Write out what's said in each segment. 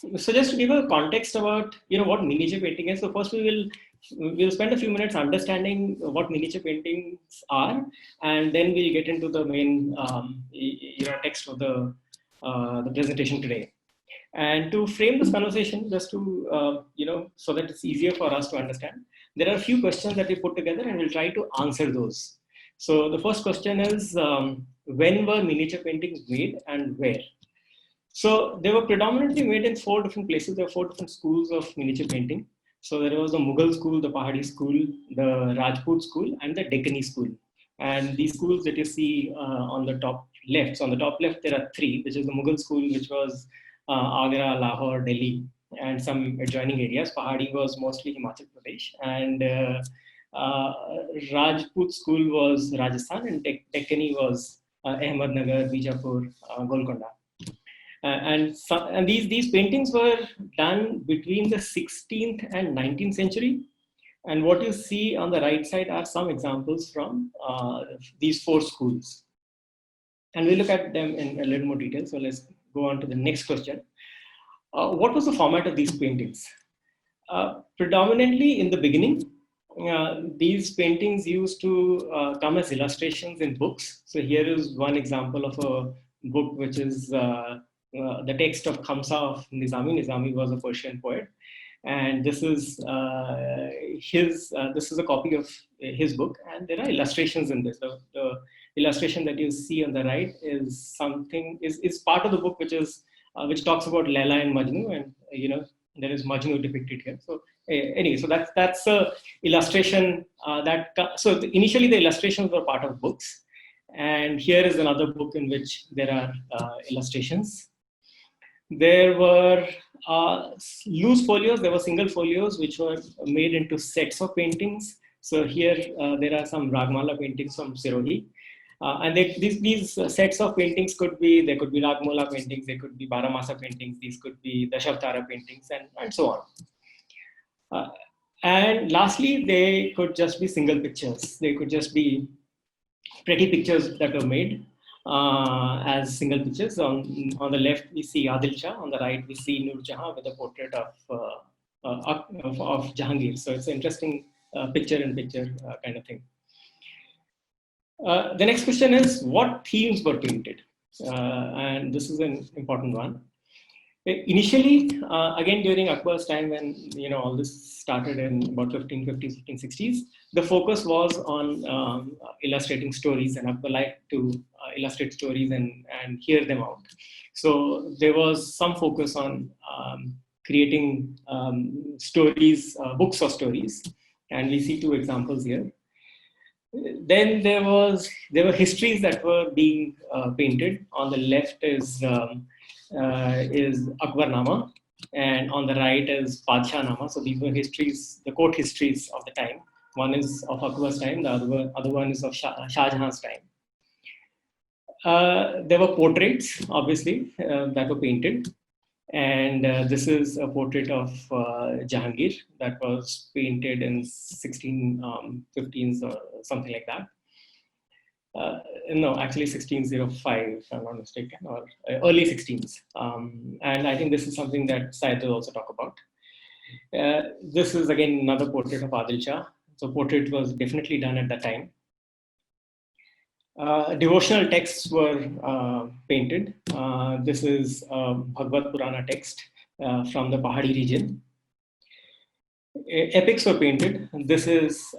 So just to give a context about what miniature painting is. So first we'll spend a few minutes understanding what miniature paintings are, and then we'll get into the main text of the presentation today. And to frame this conversation, just to so that it's easier for us to understand, there are a few questions that we put together, and we'll try to answer those. So the first question is, when were miniature paintings made and where? So they were predominantly made in 4 different places. There were 4 different schools of miniature painting. So there was the Mughal school, the Pahadi school, the Rajput school, and the Deccani school. And these schools that you see on the top left. So on the top left, there are 3, which is the Mughal school, which was Agra, Lahore, Delhi, and some adjoining areas. Pahadi was mostly Himachal Pradesh. And Rajput school was Rajasthan, and Deccani was Ahmednagar, Bijapur, Golconda. And these paintings were done between the 16th and 19th century. And what you see on the right side are some examples from these 4 schools. And we'll look at them in a little more detail. So let's go on to the next question. What was the format of these paintings? Predominantly in the beginning, these paintings used to come as illustrations in books. So here is one example of a book which is the text of Khamsa of Nizami. Nizami was a Persian poet, and this is this is a copy of his book, and there are illustrations in this. The illustration that you see on the right is part of the book, which talks about Laila and Majnu, and there is Majnu depicted here. So anyway, so that's a illustration so initially the illustrations were part of books, and here is another book in which there are illustrations. There were loose folios, there were single folios which were made into sets of paintings. So here there are some Ragmala paintings from Sirohi. And these sets of paintings there could be Ragmala paintings, they could be Baramasa paintings, these could be Dashavatara paintings, and so on. And lastly, they could just be single pictures. They could just be pretty pictures that were made as single pictures. On the left, we see Adil Shah. On the right, we see Nur Jahan with a portrait of Jahangir. So it's an interesting picture-in-picture kind of thing. The next question is, what themes were painted? And this is an important one. Initially, again during Akbar's time, when all this started in about 1550s, 1560s, the focus was on illustrating stories, and Akbar liked to illustrate stories and hear them out. So there was some focus on creating stories, books of stories, and we see 2 examples here. Then there were histories that were being painted. On the left is Akbarnama, and on the right is Padshah-nama. So these were histories, the court histories of the time. One is of Akbar's time, the other one is of Shah Jahan's time. There were portraits, obviously, that were painted. And this is a portrait of Jahangir that was painted in 1615s or something like that. No, actually 1605, if I'm not mistaken, or early 16s. And I think this is something that Syed will also talk about. This is again another portrait of Adil Shah. So portrait was definitely done at that time. Devotional texts were painted. This is Bhagavad Purana text from the Pahadi region. Epics were painted. This is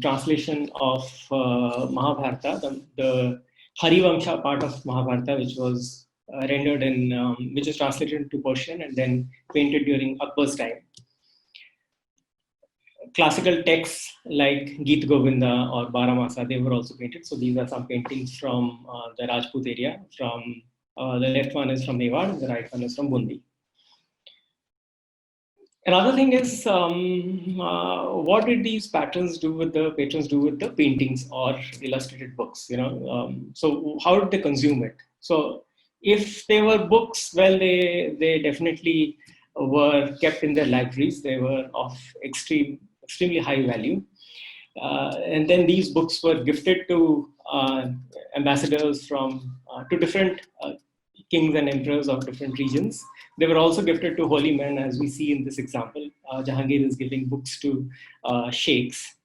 translation of Mahabharata, the Harivamsha part of Mahabharata, which was rendered which is translated into Persian and then painted during Akbar's time. Classical texts like Geet Govinda or Baramasa, they were also painted. So these are some paintings from the Rajput area. From the left one is from Mewar, and the right one is from Bundi. Another thing is, what did these patrons do with the paintings or illustrated books? So how did they consume it? So if they were books, well, they definitely were kept in their libraries. They were of extremely high value. And then these books were gifted to ambassadors to different kings and emperors of different regions. They were also gifted to holy men, as we see in this example. Jahangir is giving books to sheikhs.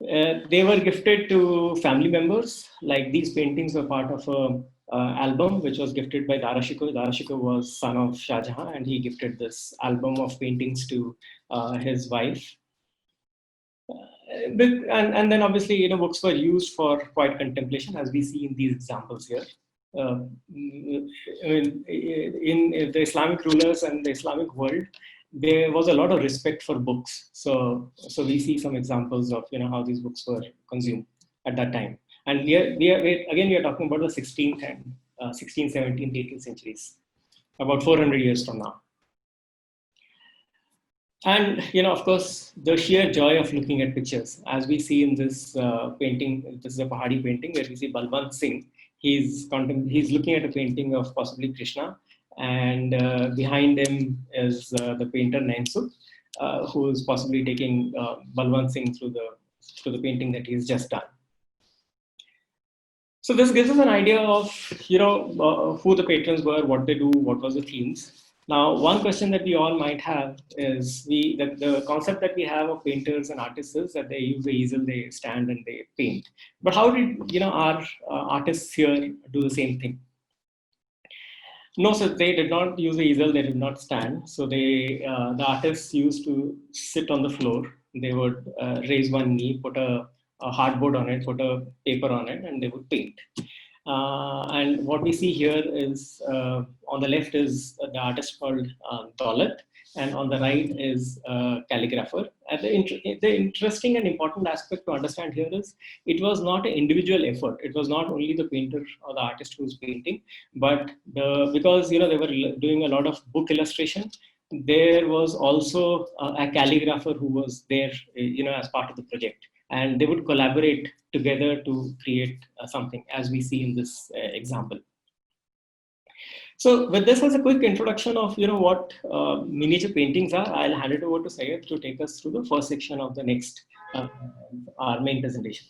They were gifted to family members. Like these paintings were part of a album which was gifted by Dara Shikoh. Dara Shikoh was son of Shah Jahan, and he gifted this album of paintings to his wife. And then obviously, books were used for quiet contemplation, as we see in these examples here. I mean, in the Islamic rulers and the Islamic world, there was a lot of respect for books. So we see some examples of how these books were consumed at that time. And we are talking about the 16th and 16th, 17th, 18th centuries, about 400 years from now. And of course, the sheer joy of looking at pictures, as we see in this painting. This is a Pahadi painting where we see Balwant Singh. He's looking at a painting of possibly Krishna, and behind him is the painter Nainsu, who is possibly taking Balwant Singh through the painting that he's just done. So this gives us an idea of who the patrons were, what they do, what was the themes. Now, one question that we all might have is the concept that we have of painters and artists is that they use the easel, they stand and they paint. But how did our artists here do the same thing? No, so they did not use the easel. They did not stand. So the artists used to sit on the floor. They would raise one knee, put a hardboard on it, put a paper on it, and they would paint. And what we see here is on the left is the artist called Daulat, and on the right is calligrapher. And the interesting and important aspect to understand here is it was not an individual effort. It was not only the painter or the artist who was painting, but because they were doing a lot of book illustration. There was also a calligrapher who was there, as part of the project, and they would collaborate together to create something, as we see in this example. So with this as a quick introduction of what miniature paintings are, I'll hand it over to Syed to take us through the first section of the next our main presentation.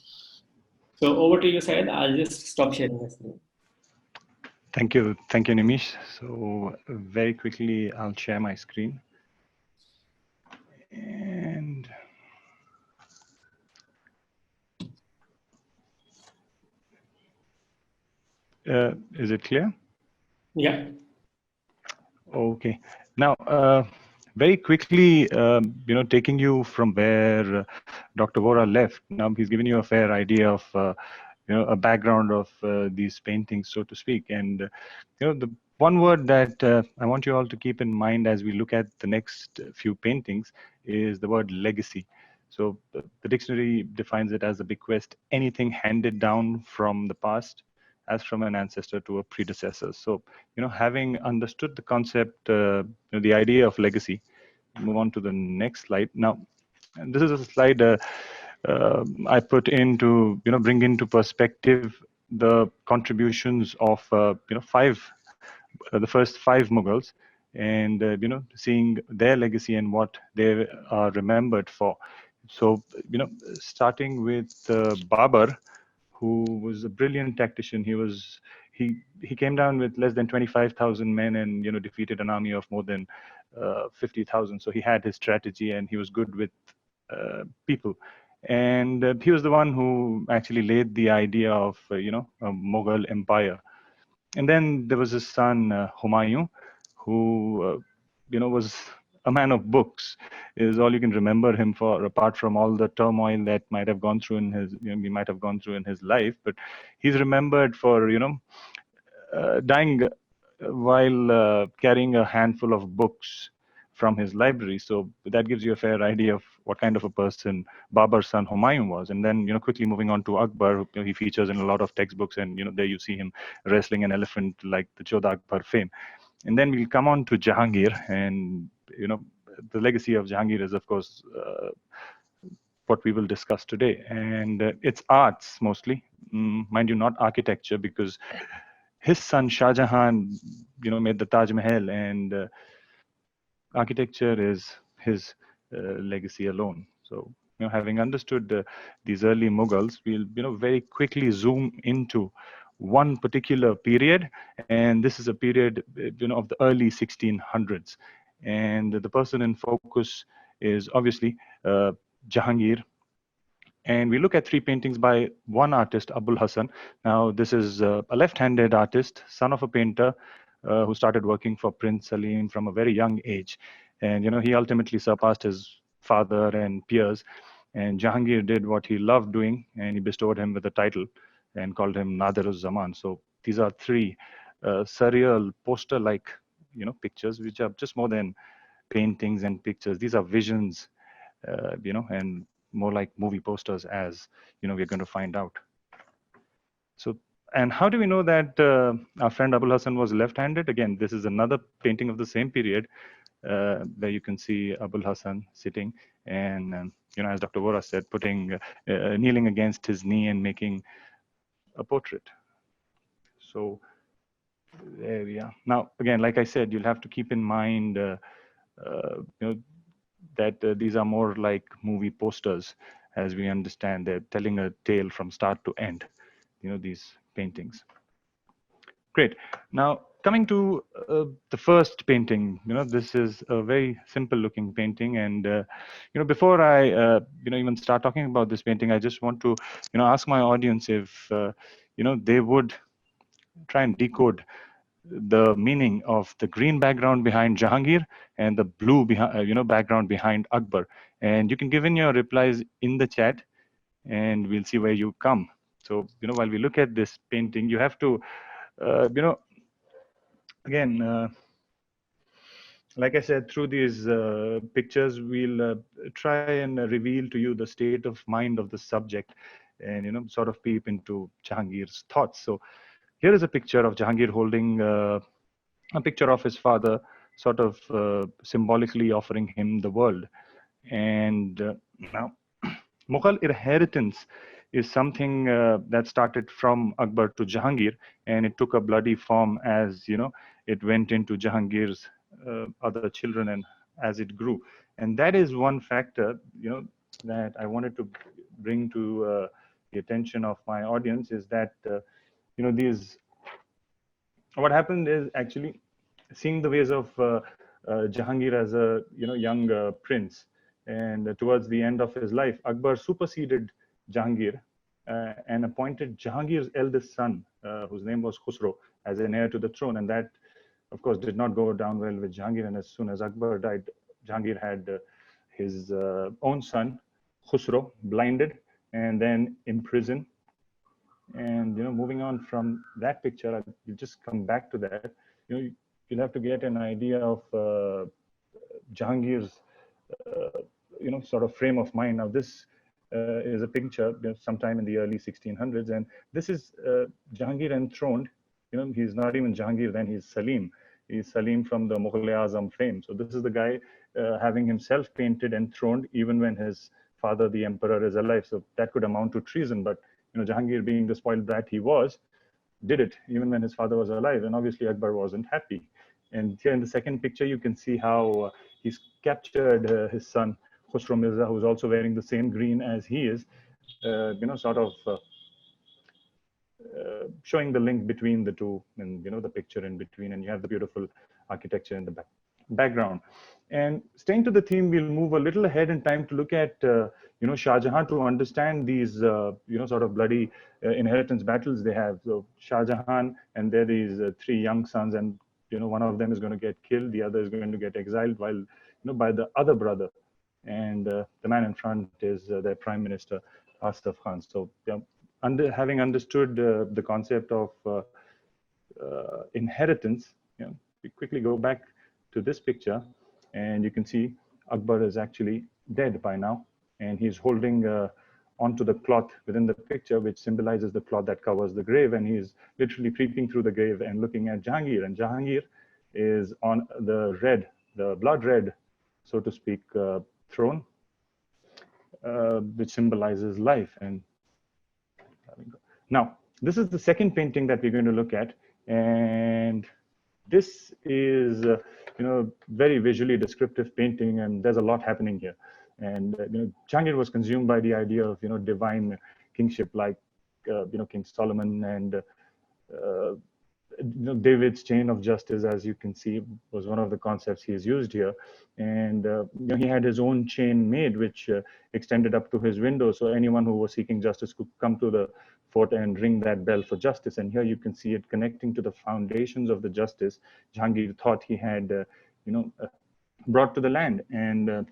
So over to you, Syed. I'll just stop sharing my screen. Thank you, Nimish. So very quickly, I'll share my screen. And is it clear? Yeah. Okay. Now, very quickly, taking you from where Dr. Vohra left. Now he's given you a fair idea of, a background of these paintings, so to speak. And the one word that I want you all to keep in mind as we look at the next few paintings is the word legacy. So the dictionary defines it as a bequest, anything handed down from the past as from an ancestor to a predecessor. So, having understood the concept, the idea of legacy, move on to the next slide. Now, this is a slide I put in to, bring into perspective the contributions of, the first five Mughals, and seeing their legacy and what they are remembered for. So, starting with Babur, who was a brilliant tactician. He came down with less than 25,000 men and defeated an army of more than 50,000. So he had his strategy and he was good with people. And he was the one who actually laid the idea of a Mughal empire. And then there was his son Humayun, who was a man of books, is all you can remember him for, apart from all the turmoil that might have gone through in his he might have gone through in his life. But he's remembered for dying while carrying a handful of books from his library. So that gives you a fair idea of what kind of a person Babur's son Humayun was. And then quickly moving on to Akbar, he features in a lot of textbooks, and there you see him wrestling an elephant like the Jodha Akbar fame. And then we'll come on to Jahangir, and the legacy of Jahangir is, of course, what we will discuss today. And it's arts mostly, mind you, not architecture, because his son Shah Jahan, made the Taj Mahal, and architecture is his legacy alone. So, having understood these early Mughals, we'll very quickly zoom into one particular period, and this is a period, of the early 1600s. And the person in focus is obviously Jahangir. And we look at three paintings by one artist, Abul Hassan. Now, this is a left-handed artist, son of a painter, who started working for Prince Salim from a very young age. And, he ultimately surpassed his father and peers. And Jahangir did what he loved doing, and he bestowed him with a title and called him Nadir-uz-Zaman. So these are three surreal poster-like, pictures, which are just more than paintings and pictures. These are visions, and more like movie posters, as we're going to find out. So, and how do we know that our friend Abul Hassan was left-handed? Again, this is another painting of the same period, where you can see Abul Hassan sitting, and as Dr. Vohra said, kneeling against his knee and making a portrait. So there we are. Now, again, like I said, you'll have to keep in mind, that these are more like movie posters, as we understand. They're telling a tale from start to end, these paintings. Great. Now, coming to the first painting, this is a very simple looking painting. And, before I, even start talking about this painting, I just want to, ask my audience if, they would try and decode the meaning of the green background behind Jahangir and the blue background behind Akbar. And you can give in your replies in the chat, and we'll see where you come. So, while we look at this painting, you have to, again, like I said, through these pictures, we'll try and reveal to you the state of mind of the subject, and sort of peep into Jahangir's thoughts. So here is a picture of Jahangir holding a picture of his father, sort of symbolically offering him the world. And now, Mughal inheritance is something that started from Akbar to Jahangir, and it took a bloody form as it went into Jahangir's other children and as it grew. And that is one factor that I wanted to bring to the attention of my audience, is that these, what happened is actually seeing the ways of Jahangir as a young prince, and towards the end of his life, Akbar superseded Jahangir and appointed Jahangir's eldest son, whose name was Khusro, as an heir to the throne. And that, of course, did not go down well with Jahangir. And as soon as Akbar died, Jahangir had his own son, Khusro, blinded and then imprisoned. And moving on from that picture, I'll just come back to that. You'll have to get an idea of Jahangir's sort of frame of mind. Now, this is a picture sometime in the early 1600s, and this is Jahangir enthroned. He's not even Jahangir then, he's Salim. He's Salim from the Mughal-e-Azam fame. So this is the guy having himself painted enthroned even when his father, the emperor, is alive. So that could amount to treason, but Jahangir, being the spoiled brat he was, did it even when his father was alive. And obviously Akbar wasn't happy. And here in the second picture, you can see how he's captured his son, Khusro Mirza, who's also wearing the same green as he is, sort of showing the link between the two, and the picture in between, and you have the beautiful architecture in the background. And staying to the theme, we'll move a little ahead in time to look at Shah Jahan, to understand these sort of bloody inheritance battles they have. So Shah Jahan, and there are these three young sons, and one of them is going to get killed, the other is going to get exiled, while by the other brother, and the man in front is their prime minister, Asaf Khan. So having understood the concept of inheritance, we quickly go back to this picture, and you can see Akbar is actually dead by now, and he's holding onto the cloth within the picture, which symbolizes the cloth that covers the grave, and he's literally creeping through the grave and looking at Jahangir, and Jahangir is on the blood red, so to speak, throne, which symbolizes life. And now, this is the second painting that we're going to look at, and this is very visually descriptive painting, and there's a lot happening here. And Jahangir was consumed by the idea of divine kingship, like King Solomon, and David's chain of justice, as you can see, was one of the concepts he has used here. And he had his own chain made, which extended up to his window. So anyone who was seeking justice could come to the fort and ring that bell for justice. And here you can see it connecting to the foundations of the justice Jahangir thought he had, brought to the land. And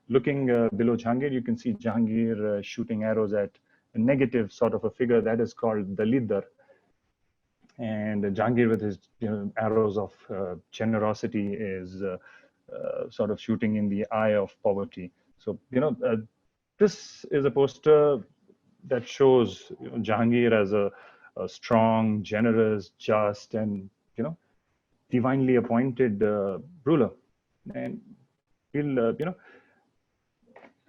looking below Jahangir, you can see Jahangir shooting arrows at a negative sort of a figure that is called the leader. And Jahangir, with his arrows of generosity, is sort of shooting in the eye of poverty. So this is a poster that shows Jahangir as a strong, generous, just, and divinely appointed ruler. And we'll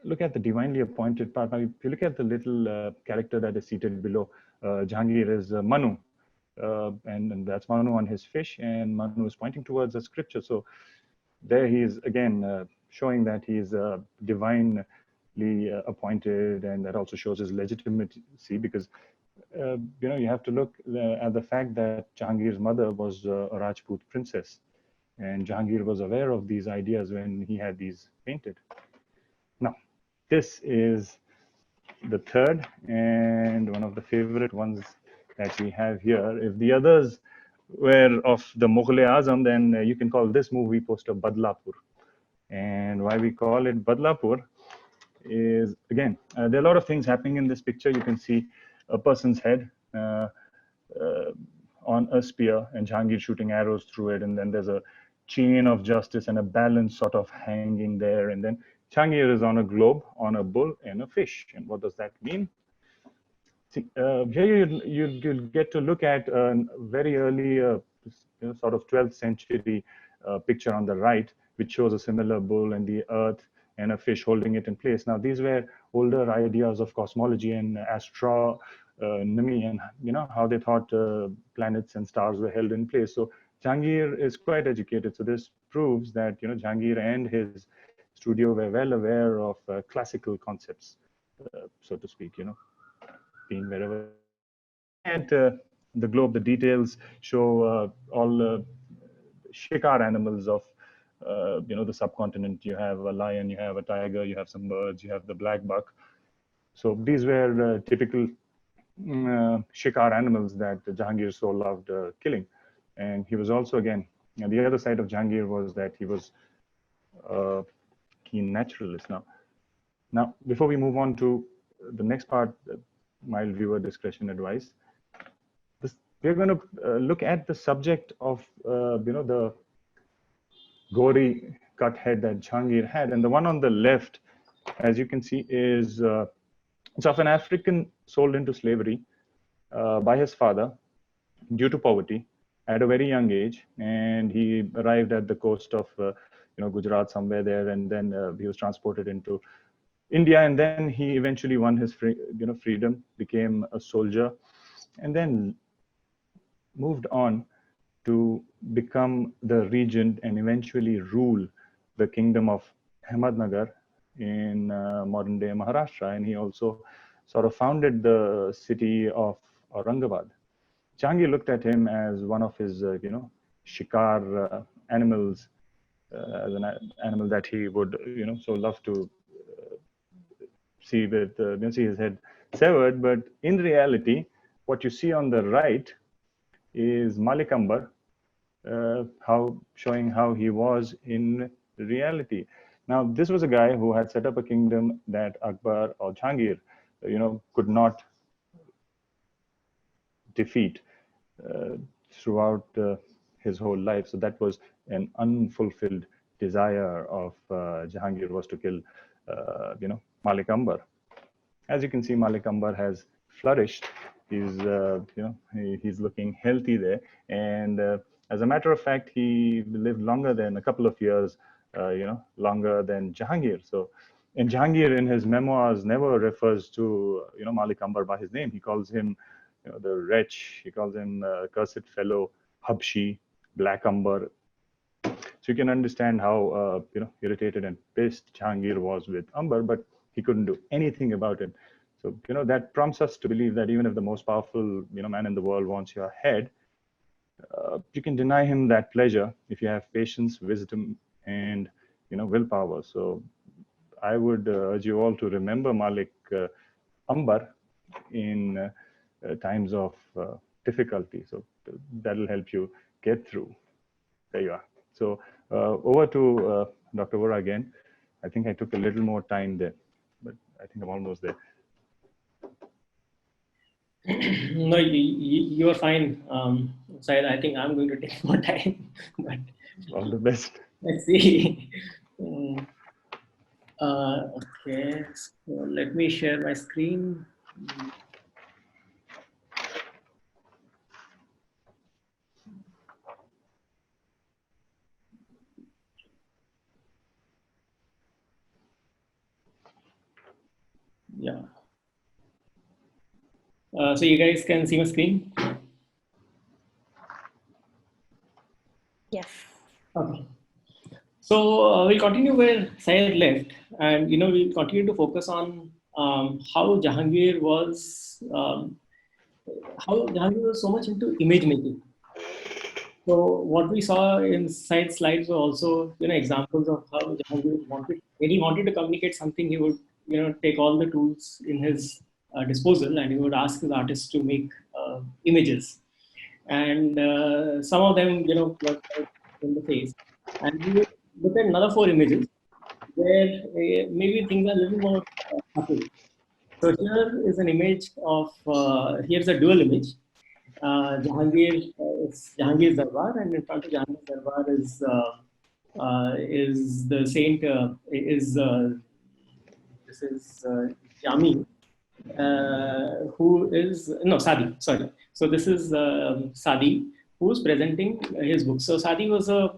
look at the divinely appointed part. Now, if you look at the little character that is seated below, Jahangir is Manu. And that's Manu on his fish, and Manu is pointing towards a scripture. So there he is again showing that he is divinely appointed, and that also shows his legitimacy, because you have to look at the fact that Jahangir's mother was a Rajput princess, and Jahangir was aware of these ideas when he had these painted. Now, this is the third and one of the favorite ones that we have here. If the others were of the Mughal-e-Azam, then you can call this movie poster Badlapur. And why we call it Badlapur is, again, there are a lot of things happening in this picture. You can see a person's head on a spear, and Jahangir shooting arrows through it, and then there's a chain of justice and a balance sort of hanging there, and then Jahangir is on a globe, on a bull, and a fish. And what does that mean? See, here you'll get to look at a very early, sort of 12th century picture on the right, which shows a similar bull and the earth and a fish holding it in place. Now, these were older ideas of cosmology and astronomy, and how they thought planets and stars were held in place. So Jahangir is quite educated. So this proves that Jahangir and his studio were well aware of classical concepts, so to speak. Being wherever they were. Looking at the globe, the details show all shikar animals of the subcontinent. You have a lion, you have a tiger, you have some birds, you have the black buck. So these were typical shikar animals that Jahangir so loved killing. And he was also, again, the other side of Jahangir was that he was a keen naturalist. Now, before we move on to the next part, mild viewer discretion advice. We're going to look at the subject of the gory cut head that Jahangir had, and the one on the left, as you can see, is it's of an African sold into slavery by his father due to poverty at a very young age, and he arrived at the coast of Gujarat somewhere there, and then he was transported into India, and then he eventually won his freedom, became a soldier, and then moved on to become the regent and eventually rule the kingdom of Ahmednagar in modern day Maharashtra. And he also sort of founded the city of Aurangabad. Jahangir looked at him as one of his shikar animals, as an animal that he would so love to see with see his head severed. But in reality, what you see on the right is Malik Ambar, showing how he was in reality. Now, this was a guy who had set up a kingdom that Akbar or Jahangir, could not defeat throughout his whole life. So that was an unfulfilled desire of Jahangir, was to kill, Malik Ambar. As you can see, Malik Ambar has flourished. He's, he's looking healthy there. And as a matter of fact, he lived longer than a couple of years, longer than Jahangir. So, and Jahangir in his memoirs never refers to, Malik Ambar by his name. He calls him, the wretch. He calls him cursed fellow, Habshi, Black Ambar. So you can understand how, irritated and pissed Jahangir was with Ambar, but he couldn't do anything about it. So, that prompts us to believe that even if the most powerful, man in the world wants your head, you can deny him that pleasure if you have patience, wisdom, and, willpower. So I would urge you all to remember Malik Ambar in times of difficulty. So that'll help you get through. There you are. So over to Dr. Vohra again. I think I took a little more time there, but I think I'm almost there. No, you are fine. Syed, I think I'm going to take more time. But All the best. let's see. Okay, so let me share my screen. Yeah. So you guys can see my screen? Yes. Okay. So we'll continue where Syed left, and we'll continue to focus on how Jahangir was so much into image making. So what we saw in Syed's slides were also examples of how Jahangir wanted, when he wanted to communicate something, he would take all the tools in his disposal, and he would ask his artists to make images, and some of them were quite in the face, and we would look at another four images where maybe things are a little more subtle. So here is an image of here's a dual image. Jahangir's Darbar, and in front of Jahangir's Darbar is the saint this is Yami, who is no Sadi. Sorry, so this is Sadi, who's presenting his book. So Sadi was a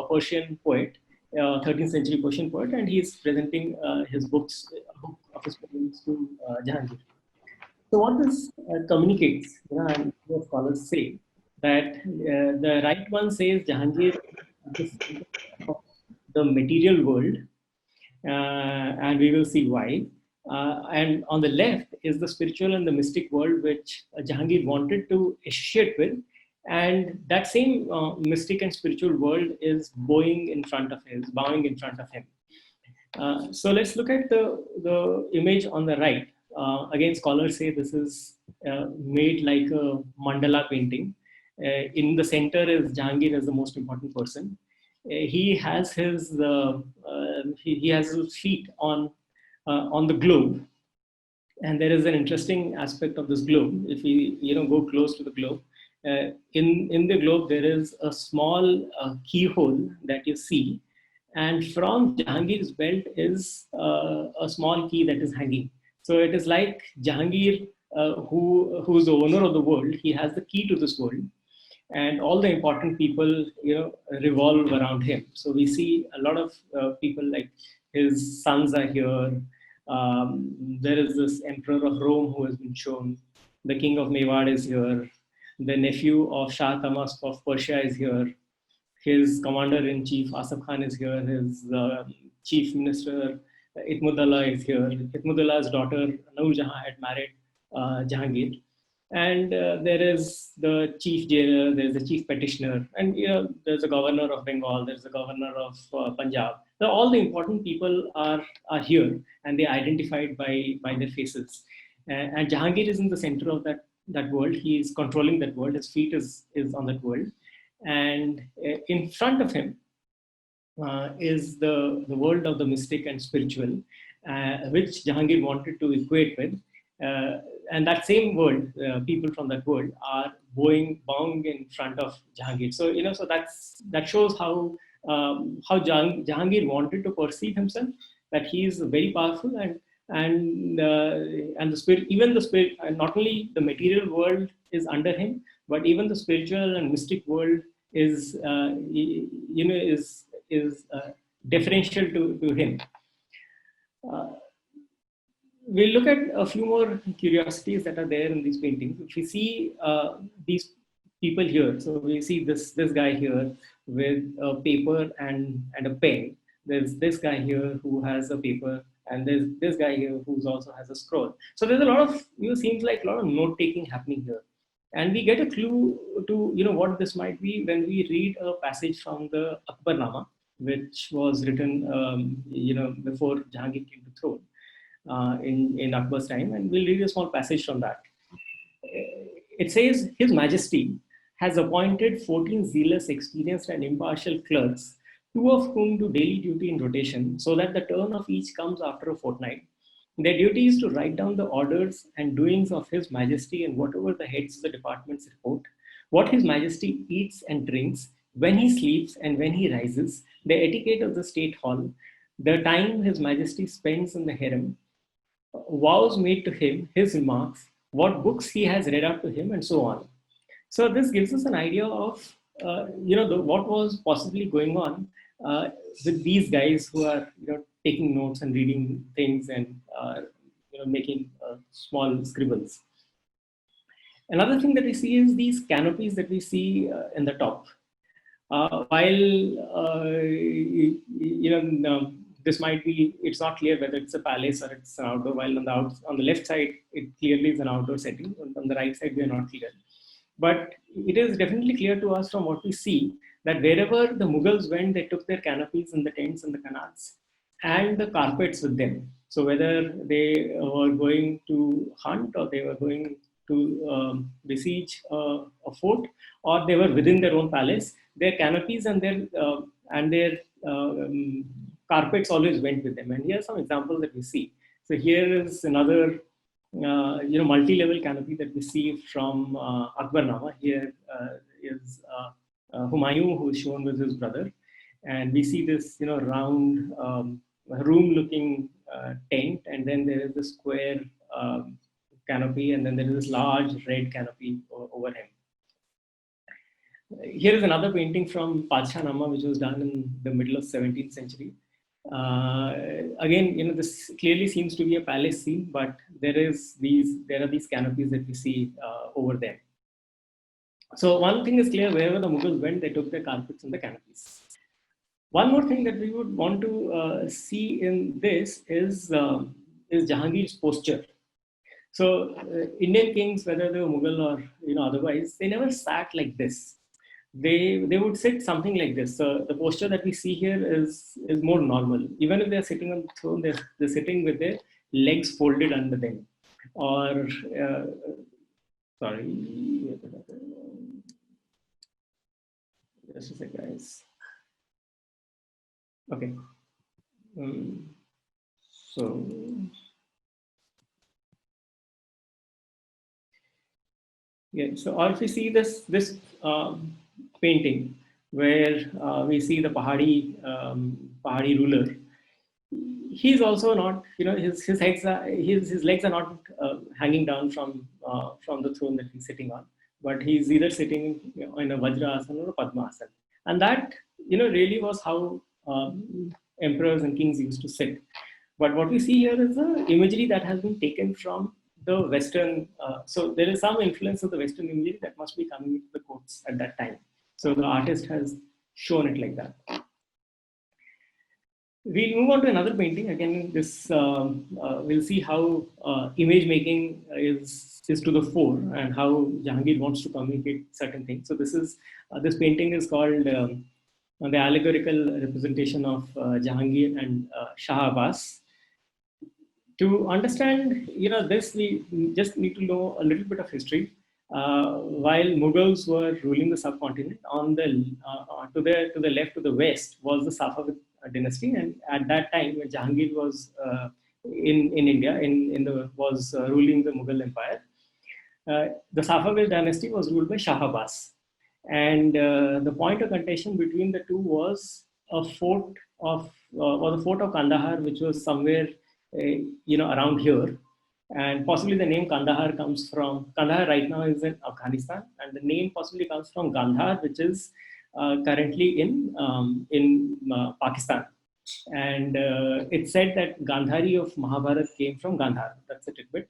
Persian poet, 13th century Persian poet, and he's presenting his books, a book of his poems to Jahangir. So what this communicates, and what scholars say, that the right one says Jahangir is of the material world, and we will see why. And on the left is the spiritual and the mystic world, which Jahangir wanted to associate with. And that same mystic and spiritual world is bowing in front of him. So let's look at the image on the right. Again, scholars say this is made like a mandala painting. In the center is Jahangir as the most important person. He has his feet on the globe, and there is an interesting aspect of this globe. If we go close to the globe, in the globe there is a small keyhole that you see, and from Jahangir's belt is a small key that is hanging. So it is like Jahangir, who's the owner of the world. He has the key to this world, and all the important people revolve around him. So we see a lot of people, like his sons are here. There is this emperor of Rome who has been shown. The king of Mewar is here. The nephew of Shah Tamask of Persia is here. His commander-in-chief Asaf Khan is here. His chief minister Itmudallah is here. Itmudallah's daughter Noor Jahan had married Jahangir. And there is the chief jailer, there's the chief petitioner, and there's the governor of Bengal, there's the governor of Punjab. So all the important people are here, and they're identified by their faces. And Jahangir is in the center of that world. He is controlling that world. His feet is on that world, and in front of him is the world of the mystic and spiritual, which Jahangir wanted to equate with. And that same world, people from that world are bowing in front of Jahangir. So so that shows how Jahangir wanted to perceive himself, that he is very powerful, and the spirit, even the spirit, not only the material world is under him, but even the spiritual and mystic world is deferential to him. We'll look at a few more curiosities that are there in these paintings. If we see these people here, so we see this guy here with a paper and a pen. There's this guy here who has a paper and there's this guy here who's also has a scroll. So there's a lot of, seems like a lot of note taking happening here. And we get a clue to, what this might be when we read a passage from the Akbarnama, which was written, before Jahangir came to throne in Akbar's time. And we'll read a small passage from that. It says, His Majesty has appointed 14 zealous, experienced, and impartial clerks, 2 of whom do daily duty in rotation, so that the turn of each comes after a fortnight. Their duty is to write down the orders and doings of His Majesty and whatever the heads of the departments report, what His Majesty eats and drinks, when he sleeps and when he rises, the etiquette of the state hall, the time His Majesty spends in the harem, vows made to him, his remarks, what books he has read out to him, and so on. So this gives us an idea of what was possibly going on with these guys who are taking notes and reading things and making small scribbles. Another thing that we see is these canopies that we see in the top. This might be, it's not clear whether it's a palace or it's an outdoor, while on the left side, it clearly is an outdoor setting. On the right side, we are not clear. But it is definitely clear to us from what we see that wherever the Mughals went, they took their canopies and the tents and the qanats and the carpets with them. So whether they were going to hunt or they were going to besiege a fort, or they were within their own palace, their canopies and their carpets always went with them. And here are some examples that we see. So here is another multi-level canopy that we see from Akbarnama. Here is Humayun, who is shown with his brother, and we see this round room-looking tent, and then there is the square canopy, and then there is this large red canopy over him. Here is another painting from Padshah-Nama, which was done in the middle of 17th century. Again, this clearly seems to be a palace scene, but there are these canopies that we see over there. So one thing is clear: wherever the Mughals went, they took their carpets and the canopies. One more thing that we would want to see in this is Jahangir's posture. So Indian kings, whether they were Mughal or otherwise, they never sat like this. They would sit something like this. So the posture that we see here is more normal. Even if they're sitting on the throne, they're sitting with their legs folded under them. Or sorry, just a sec, guys. Okay. So yeah. So or if we see this painting where we see the Pahadi ruler, he's also not, his legs are not hanging down from the throne that he's sitting on, but he's either sitting in a Vajrasana or a Padmasana, and that really was how emperors and kings used to sit. But what we see here is the imagery that has been taken from the Western. So there is some influence of the Western imagery that must be coming into the courts at that time. So the artist has shown it like that. We'll move on to another painting. Again, this we'll see how image making is to the fore and how Jahangir wants to communicate certain things. So this painting is called the allegorical representation of Jahangir and Shah Abbas. To understand, this, we just need to know a little bit of history. While Mughals were ruling the subcontinent, on the to the left, to the west, was the Safavid dynasty, and at that time, when Jahangir was in India, was ruling the Mughal Empire, the Safavid dynasty was ruled by Shah Abbas, and the point of contention between the two was the fort of Kandahar, which was somewhere around here. And possibly the name Kandahar comes from, Kandahar right now is in Afghanistan, and the name possibly comes from Gandhar, which is currently in Pakistan. And it's said that Gandhari of Mahabharata came from Gandhar. That's a tidbit.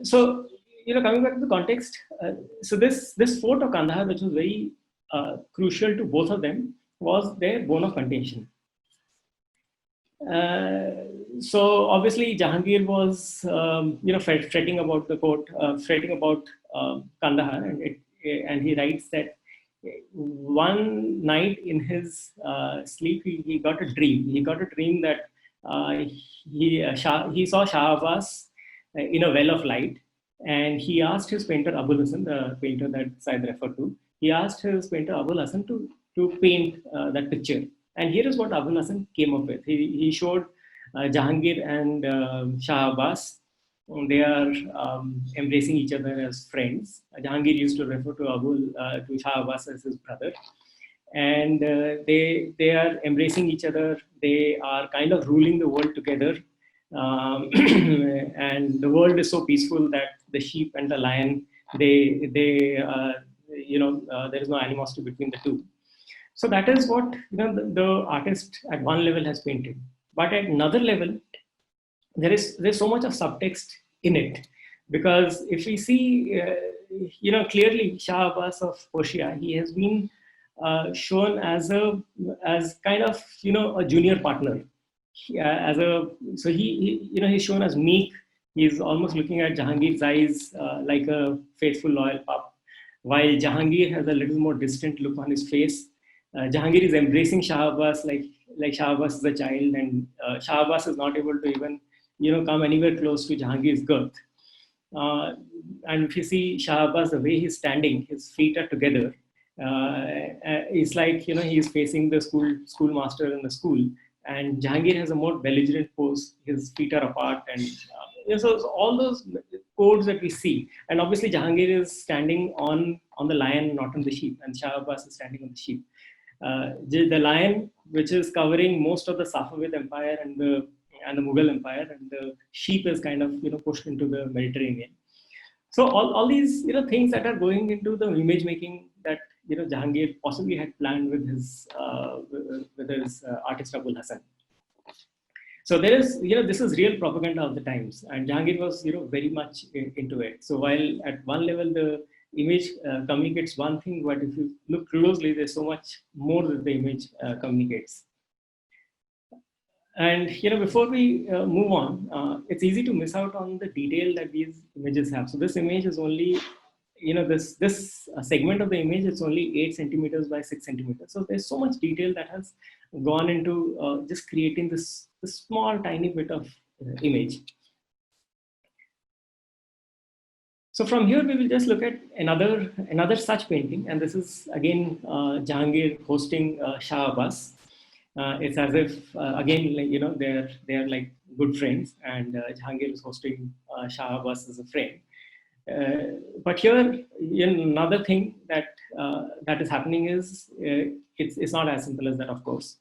So, coming back to the context, so this fort of Kandahar, which was very crucial to both of them, was their bone of contention. So obviously Jahangir was, fretting about the court, fretting about Kandahar, and he writes that one night in his sleep, he got a dream. He got a dream that he saw Shah Abbas in a well of light, and he asked his painter Abul Hassan, the painter that Syed referred to, he asked his painter Abul Hassan to paint that picture. And here is what Abul Hassan came up with. He showed Jahangir and Shah Abbas. They are embracing each other as friends. Jahangir used to refer to to Shah Abbas as his brother, and they are embracing each other. They are kind of ruling the world together, and the world is so peaceful that the sheep and the lion, there is no animosity between the two. So that is what the artist at one level has painted. But at another level, there's so much of subtext in it, because if we see, clearly Shah Abbas of Persia, he has been shown as kind of a junior partner. He's shown as meek. He's almost looking at Jahangir's eyes like a faithful, loyal pup, while Jahangir has a little more distant look on his face. Jahangir is embracing Shah Abbas like Shah Abbas is a child, and Shah Abbas is not able to even come anywhere close to Jahangir's girth. And if you see Shah Abbas, the way he's standing, his feet are together. It's like he's facing the schoolmaster in the school, and Jahangir has a more belligerent pose. His feet are apart, and so all those codes that we see. And obviously Jahangir is standing on the lion, not on the sheep, and Shah Abbas is standing on the sheep. The lion, which is covering most of the Safavid Empire and the Mughal Empire, and the sheep is kind of pushed into the Mediterranean. So all these things that are going into the image making that Jahangir possibly had planned with his artist Abul Hassan. So there is this is real propaganda of the times, and Jahangir was very much into it. So while at one level the image communicates one thing, but if you look closely, there's so much more that the image communicates. And before we move on, it's easy to miss out on the detail that these images have. So this image is only, this segment of the image is only 8 centimeters by 6 centimeters. So there's so much detail that has gone into just creating this small tiny bit of image. So from here we will just look at another such painting, and this is again Jahangir hosting Shah Abbas. It's as if again they're like good friends, and Jahangir is hosting Shah Abbas as a friend. But here another thing that is happening is it's not as simple as that, of course.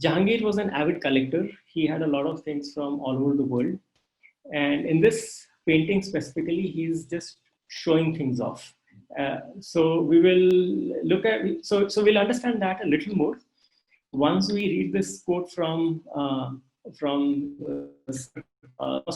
Jahangir was an avid collector. He had a lot of things from all over the world, and in this painting specifically, he's just showing things off. So we will look at, so we'll understand that a little more once we read this quote from Thomas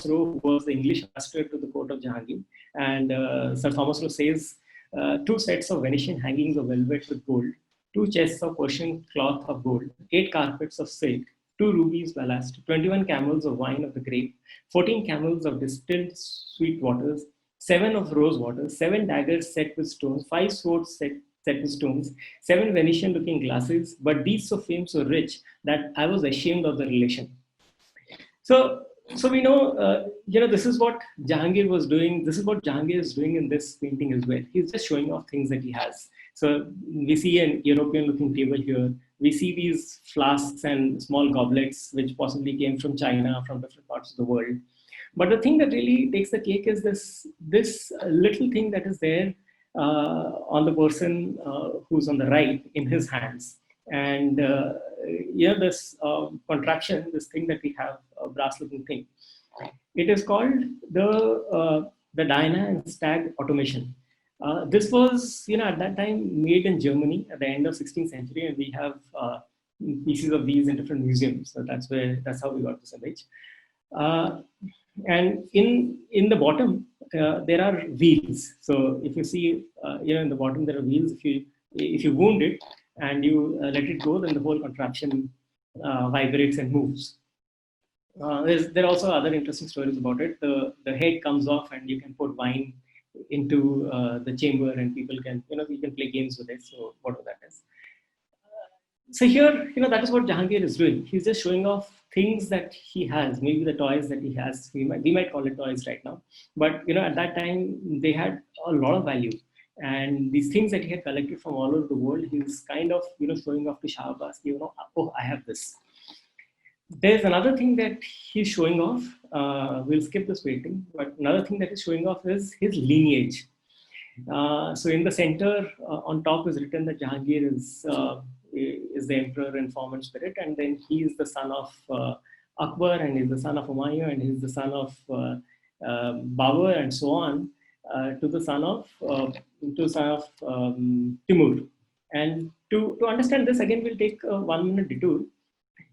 Rowe, who was the English ambassador to the court of Jahangir. And Sir Thomas Rowe says, 2 sets of Venetian hangings of velvet with gold, 2 chests of Persian cloth of gold, 8 carpets of silk, 2 rubies ballast, 21 camels of wine of the grape, 14 camels of distilled sweet waters, 7 of rose waters, 7 daggers set with stones, 5 swords set with stones, 7 Venetian looking glasses, but these so famed, so rich that I was ashamed of the relation. So we know, this is what Jahangir was doing. This is what Jahangir is doing in this painting as well. He's just showing off things that he has. So we see an European-looking table here. We see these flasks and small goblets, which possibly came from China, from different parts of the world. But the thing that really takes the cake is this little thing that is there on the person who's on the right in his hands. And this contraption, this thing that we have, a brass-looking thing, it is called the Diana and Stag automation. This was, at that time made in Germany at the end of 16th century, and we have pieces of these in different museums. So that's how we got this image. And in the bottom, there are wheels. So if you see, in the bottom there are wheels. If you wound it and you let it go, then the whole contraption vibrates and moves. There are also other interesting stories about it. The head comes off, and you can put wine into the chamber, and people can, you can play games with it. So whatever that is. So here, that is what Jahangir is doing. He's just showing off things that he has, maybe the toys that he has. We might call it toys right now, but at that time they had a lot of value. And these things that he had collected from all over the world, he's kind of showing off to Shah Abbas. Oh, I have this. There's another thing that he's showing off. We'll skip this painting, but another thing that he's showing off is his lineage. So in the center, on top is written that Jahangir is the emperor in form and spirit, and then he is the son of Akbar, and he's the son of Humayun, and he's the son of Babur, and so on, to the son of Timur. And to understand this, again, we'll take a 1-minute detour.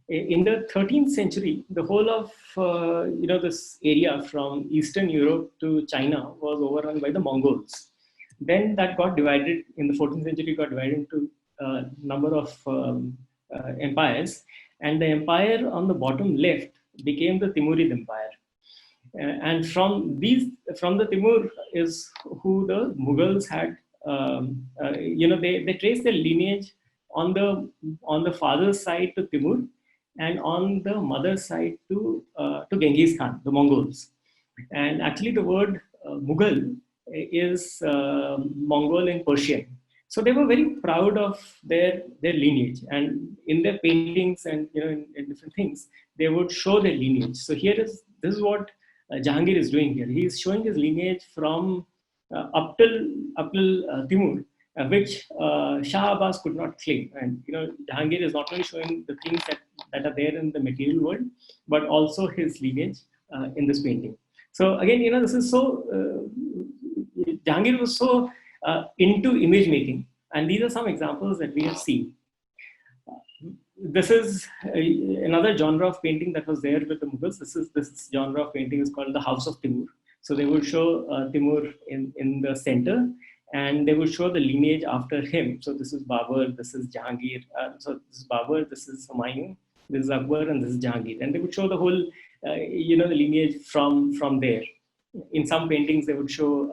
In the 13th century, the whole of this area from Eastern Europe to China was overrun by the Mongols. Then that got divided in the 14th century, got divided into a number of empires, and the empire on the bottom left became the Timurid Empire. And from the Timur is who the Mughals had. They trace their lineage on the father's side to Timur, and on the mother's side to Genghis Khan, the Mongols. And actually, the word Mughal is Mongol in Persian. So they were very proud of their lineage, and in their paintings and in different things, they would show their lineage. So this is what Jahangir is doing here. He is showing his lineage from up till Timur, which Shah Abbas could not claim. And Jahangir is not only showing the things that are there in the material world, but also his lineage in this painting. So again, this is so. Jahangir was so into image making, and these are some examples that we have seen. This is another genre of painting that was there with the Mughals. This genre of painting is called the House of Timur. So they would show Timur in the center, and they would show the lineage after him. So this is Babur, this is Jahangir. So this is Babur, this is Humayun, this is Akbar, and this is Jahangir. And they would show the whole, the lineage from there. In some paintings, they would show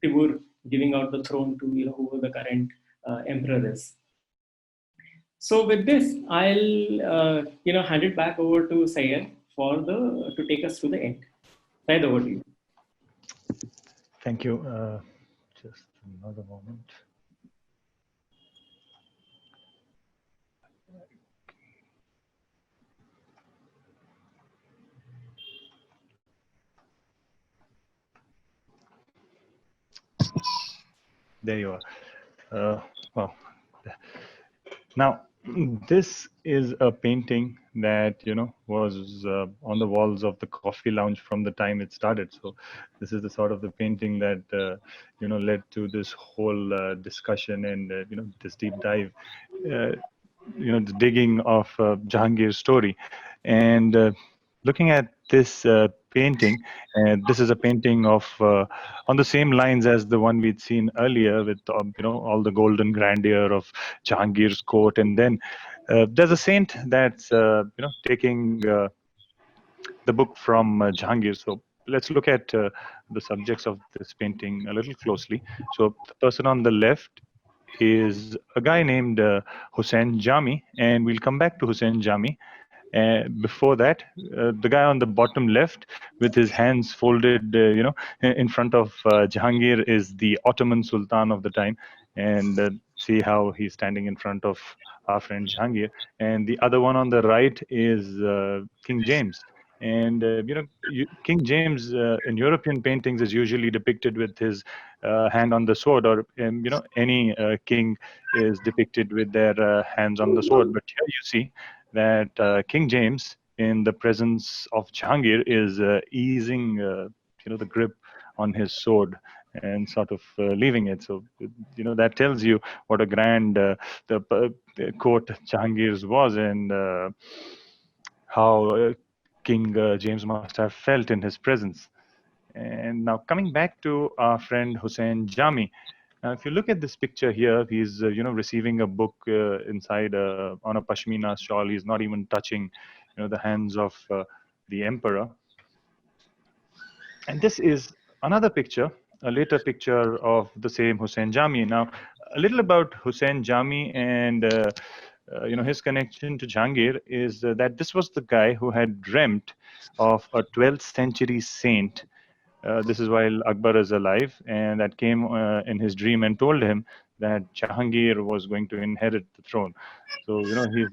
Timur giving out the throne to whoever the current emperor is. So with this, I'll hand it back over to Syed to take us to the end. Syed, over to you. Thank you. Just another moment. There you are. Well, now this is a painting that was on the walls of the coffee lounge from the time it started. So this is the sort of the painting that led to this whole discussion and this deep dive, the digging of Jahangir's story. And looking at this painting, and this is a painting of on the same lines as the one we'd seen earlier, with all the golden grandeur of Jahangir's court, and then there's a saint that's taking the book from Jahangir. So let's look at the subjects of this painting a little closely. So the person on the left is a guy named Hussain Jami, and we'll come back to Hussain Jami. Before that, the guy on the bottom left with his hands folded, in front of Jahangir is the Ottoman Sultan of the time. And see how he's standing in front of our friend Jahangir. And the other one on the right is King James. And King James in European paintings is usually depicted with his hand on the sword, or any king is depicted with their hands on the sword. But here you see that King James, in the presence of Jahangir, is easing the grip on his sword and sort of leaving it. So that tells you what a grand the court Jahangir's was, and how King James must have felt in his presence. And now coming back to our friend Hussain Jami. Now, if you look at this picture here, he's receiving a book inside on a pashmina shawl. He's not even touching the hands of the emperor. And this is another picture, a later picture of the same Hussain Jami. Now, a little about Hussain Jami and his connection to Jahangir is that this was the guy who had dreamt of a 12th century saint. This is while Akbar is alive, and that came in his dream and told him that Jahangir was going to inherit the throne. So he's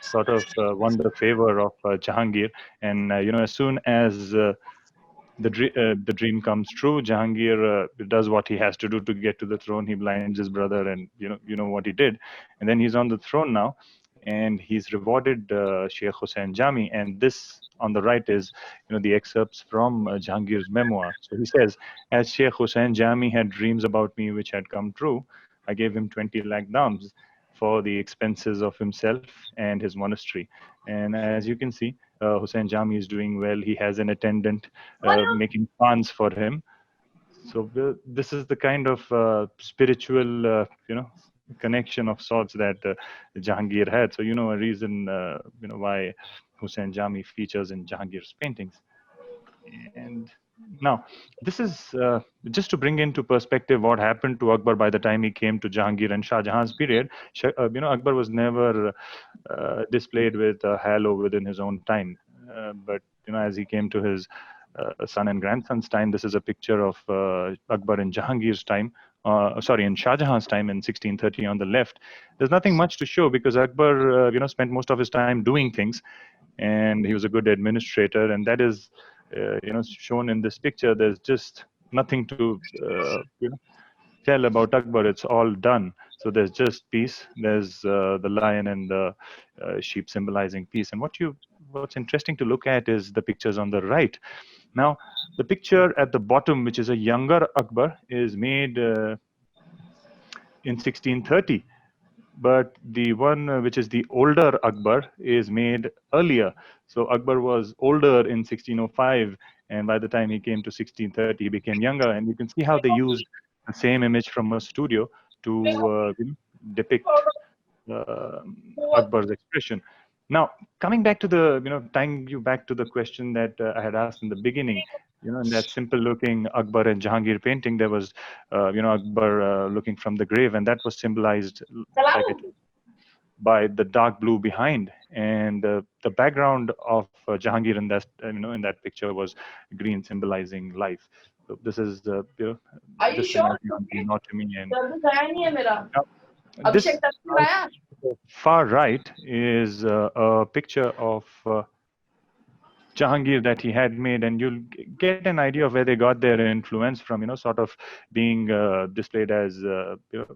sort of won the favor of Jahangir, and as soon as the dream comes true, Jahangir does what he has to do to get to the throne. He blinds his brother, and you know what he did, and then he's on the throne now, and he's rewarded Sheikh Hussain Jami. And this on the right is the excerpts from Jahangir's memoir. So he says, as Sheikh Hussain Jami had dreams about me which had come true, I gave him 20 lakh dirhams for the expenses of himself and his monastery. And as you can see, Hussain Jami is doing well. He has an attendant making fans for him. So this is the kind of spiritual, connection of sorts that Jahangir had. So a reason, why Hussain Jami features in Jahangir's paintings. And now, this is just to bring into perspective what happened to Akbar by the time he came to Jahangir and Shah Jahan's period. Akbar was never displayed with a halo within his own time. But as he came to his son and grandson's time, this is a picture of Akbar in Jahangir's time. In Shah Jahan's time in 1630 on the left. There's nothing much to show because Akbar, spent most of his time doing things, and he was a good administrator, and that is, shown in this picture. There's just nothing to, tell about Akbar. It's all done. So there's just peace. There's the lion and the sheep symbolizing peace. And what's interesting to look at is the pictures on the right. Now, the picture at the bottom, which is a younger Akbar, is made in 1630. But the one which is the older Akbar is made earlier. So Akbar was older in 1605, and by the time he came to 1630, he became younger. And you can see how they used the same image from a studio to depict Akbar's expression. Now, coming back to tying you back to the question that I had asked in the beginning, in that simple-looking Akbar and Jahangir painting, there was, Akbar looking from the grave, and that was symbolized, like I told, by the dark blue behind, and the background of Jahangir in that picture was green, symbolizing life. So this is just an idea on the anatomy. And now, this far right is a picture of Jahangir that he had made, and you'll get an idea of where they got their influence from. Sort of being displayed as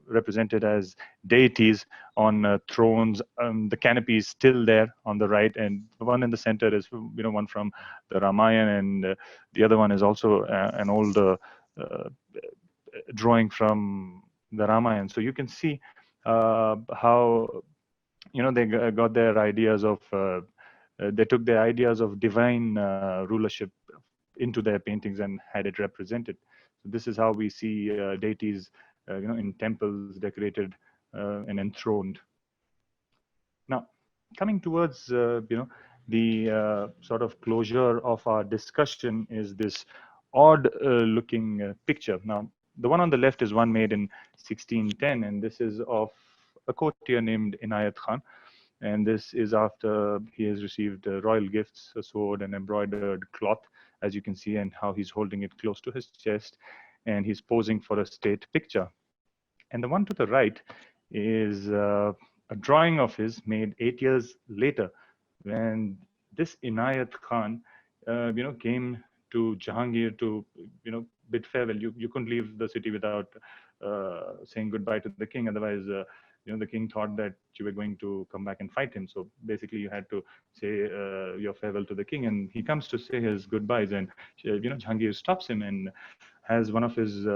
represented as deities on thrones. The canopy is still there on the right, and the one in the center is one from the Ramayana, and the other one is also an old drawing from the Ramayana. So you can see how they got their ideas of. They took their ideas of divine rulership into their paintings and had it represented. So this is how we see deities, in temples decorated and enthroned. Now, coming towards the sort of closure of our discussion is this odd-looking picture. Now, the one on the left is one made in 1610, and this is of a courtier named Inayat Khan. And this is after he has received royal gifts, a sword, and embroidered cloth, as you can see, and how he's holding it close to his chest, and he's posing for a state picture. And the one to the right is a drawing of his made 8 years later, when this Inayat Khan, came to Jahangir to, bid farewell. You couldn't leave the city without saying goodbye to the king. Otherwise, the king thought that you were going to come back and fight him. So basically, you had to say your farewell to the king, and he comes to say his goodbyes, and Jahangir stops him and has one of his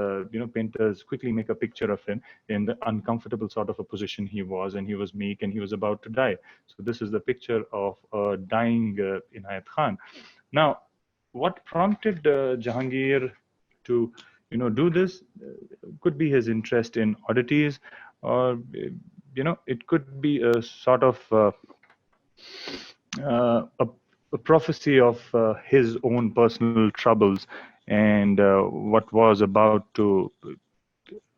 painters quickly make a picture of him in the uncomfortable sort of a position he was, and he was meek and he was about to die. So this is the picture of a dying Inayat Khan. Now, what prompted Jahangir to do this could be his interest in oddities, or it could be a sort of a prophecy of his own personal troubles and what was about to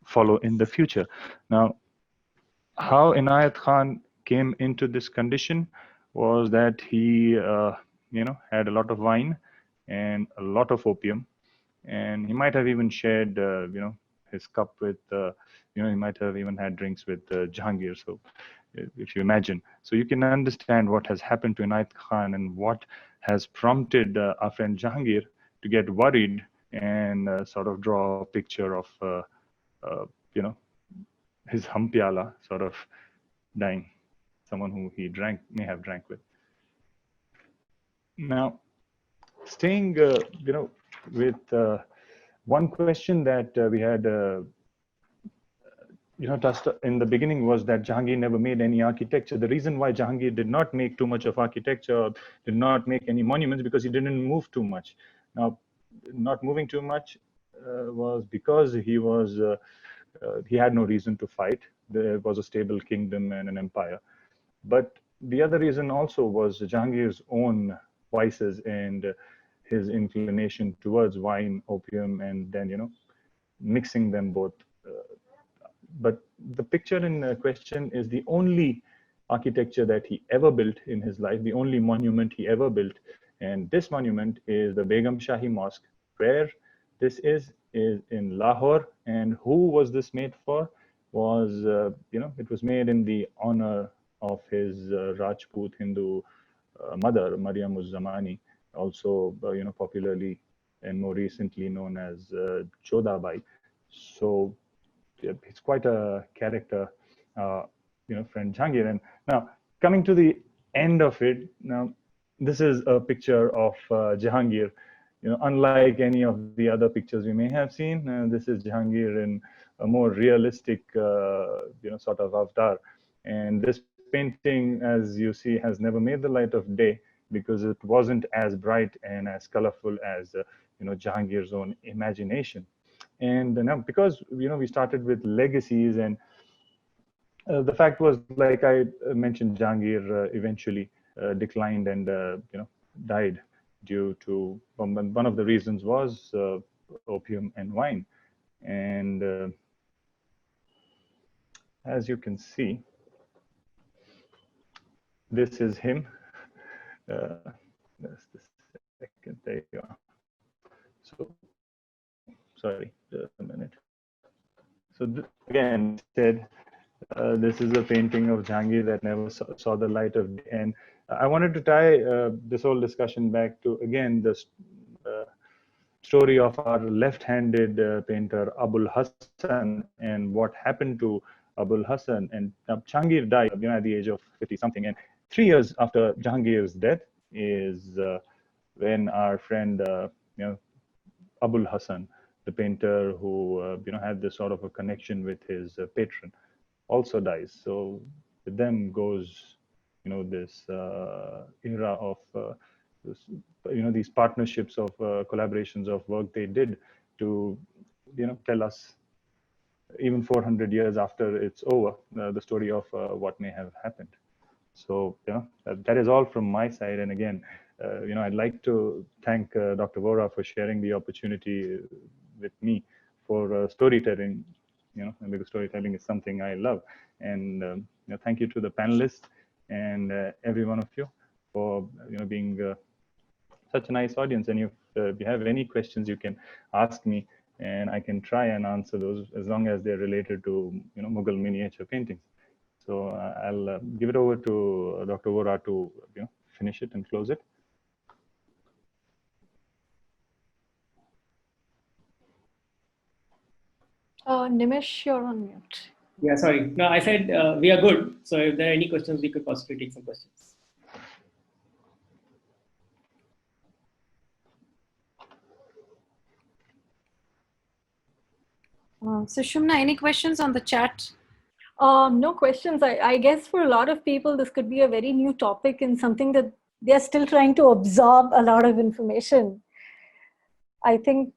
follow in the future. Now, how Inayat Khan came into this condition was that he, had a lot of wine and a lot of opium, and he might have even shared, his cup with, he might have even had drinks with Jahangir. So, if you imagine, so you can understand what has happened to Inayat Khan and what has prompted our friend Jahangir to get worried and sort of draw a picture of, uh, you know, his Hampiala sort of dying, someone who he may have drank with. Now, staying, with one question that we had, touched in the beginning was that Jahangir never made any architecture. The reason why Jahangir did not make too much of architecture, did not make any monuments, because he didn't move too much. Now, not moving too much was because he had no reason to fight. There was a stable kingdom and an empire. But the other reason also was Jahangir's own vices and his inclination towards wine, opium, and then, mixing them both. But the picture in question is the only architecture that he ever built in his life, the only monument he ever built. And this monument is the Begum Shahi Mosque. Where this is in Lahore. And who was this made for? Was, it was made in the honor of his Rajput Hindu mother, Maryam Uz-Zamani, also, popularly and more recently known as Jodhabai. So he's quite a character, friend Jahangir. And now coming to the end of it, now this is a picture of Jahangir. Unlike any of the other pictures we may have seen, this is Jahangir in a more realistic, sort of avatar. And this painting, as you see, has never made the light of day because it wasn't as bright and as colorful as, Jahangir's own imagination. And now, because we started with legacies, and the fact was, like I mentioned, Jahangir eventually declined and died due to one of the reasons was opium and wine. And as you can see, this is him. Just a second, there you are. So, sorry, just a minute. So again, said this is a painting of Jahangir that never saw the light of day. And I wanted to tie this whole discussion back to, again, the story of our left-handed painter Abul Hassan and what happened to Abul Hassan. And Jahangir died, at the age of 50-something. And 3 years after Jahangir's death is when our friend, Abul Hassan, the painter who had this sort of a connection with his patron, also dies. So with them goes this era of these partnerships of collaborations of work they did to tell us even 400 years after it's over the story of what may have happened. So that is all from my side. And again, I'd like to thank Dr. Vohra for sharing the opportunity with me for storytelling, because storytelling is something I love. And thank you to the panelists and every one of you for being such a nice audience. And if you have any questions, you can ask me, and I can try and answer those as long as they're related to Mughal miniature paintings. So I'll give it over to Dr. Vohra to finish it and close it. Nimish, you're on mute. Yeah, sorry. No, I said we are good. So if there are any questions, we could possibly take some questions. So Shumna, any questions on the chat? No questions. I guess for a lot of people, this could be a very new topic and something that they're still trying to absorb a lot of information. I think...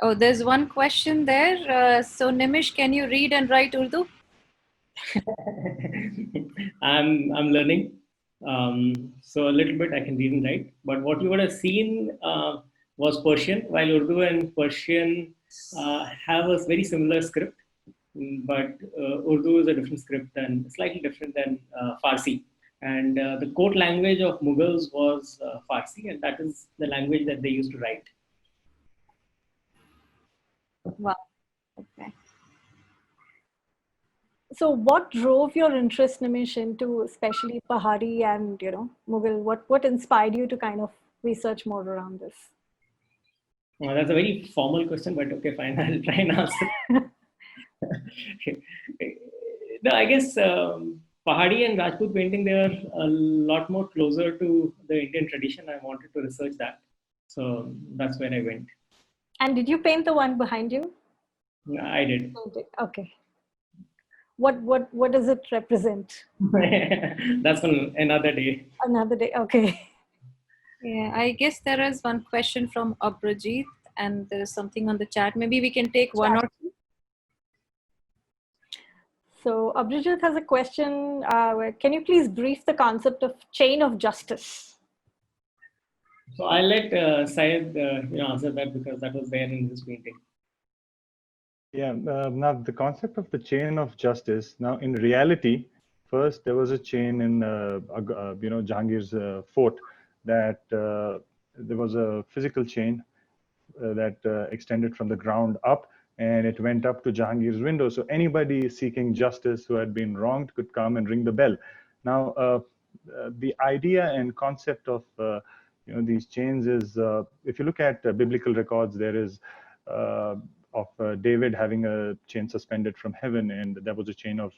Oh, there's one question there. So Nimish, can you read and write Urdu? I'm learning. So a little bit I can read and write. But what you would have seen was Persian, while Urdu and Persian have a very similar script. But Urdu is a different script and slightly different than Farsi. And the court language of Mughals was Farsi, and that is the language that they used to write. Wow. Okay. So what drove your interest, Nimish, into especially Pahari and, Mughal? What inspired you to kind of research more around this? That's a very formal question, but okay, fine. I'll try and answer. No, I guess Pahadi and Rajput painting, they are a lot more closer to the Indian tradition. I wanted to research that. So that's where I went. And did you paint the one behind you? I did. Okay. What does it represent? That's on another day. Another day. Okay. Yeah, I guess there is one question from Abrajit, and there is something on the chat. Maybe we can take one or two. So Abhijit has a question. Can you please brief the concept of chain of justice? So I'll let Syed answer that, because that was there in his painting. Yeah, now the concept of the chain of justice. Now, in reality, first there was a chain in Jahangir's fort, that there was a physical chain that extended from the ground up, and it went up to Jahangir's window. So anybody seeking justice who had been wronged could come and ring the bell. Now, the idea and concept of these chains is, if you look at biblical records, there is of David having a chain suspended from heaven, and there was a chain of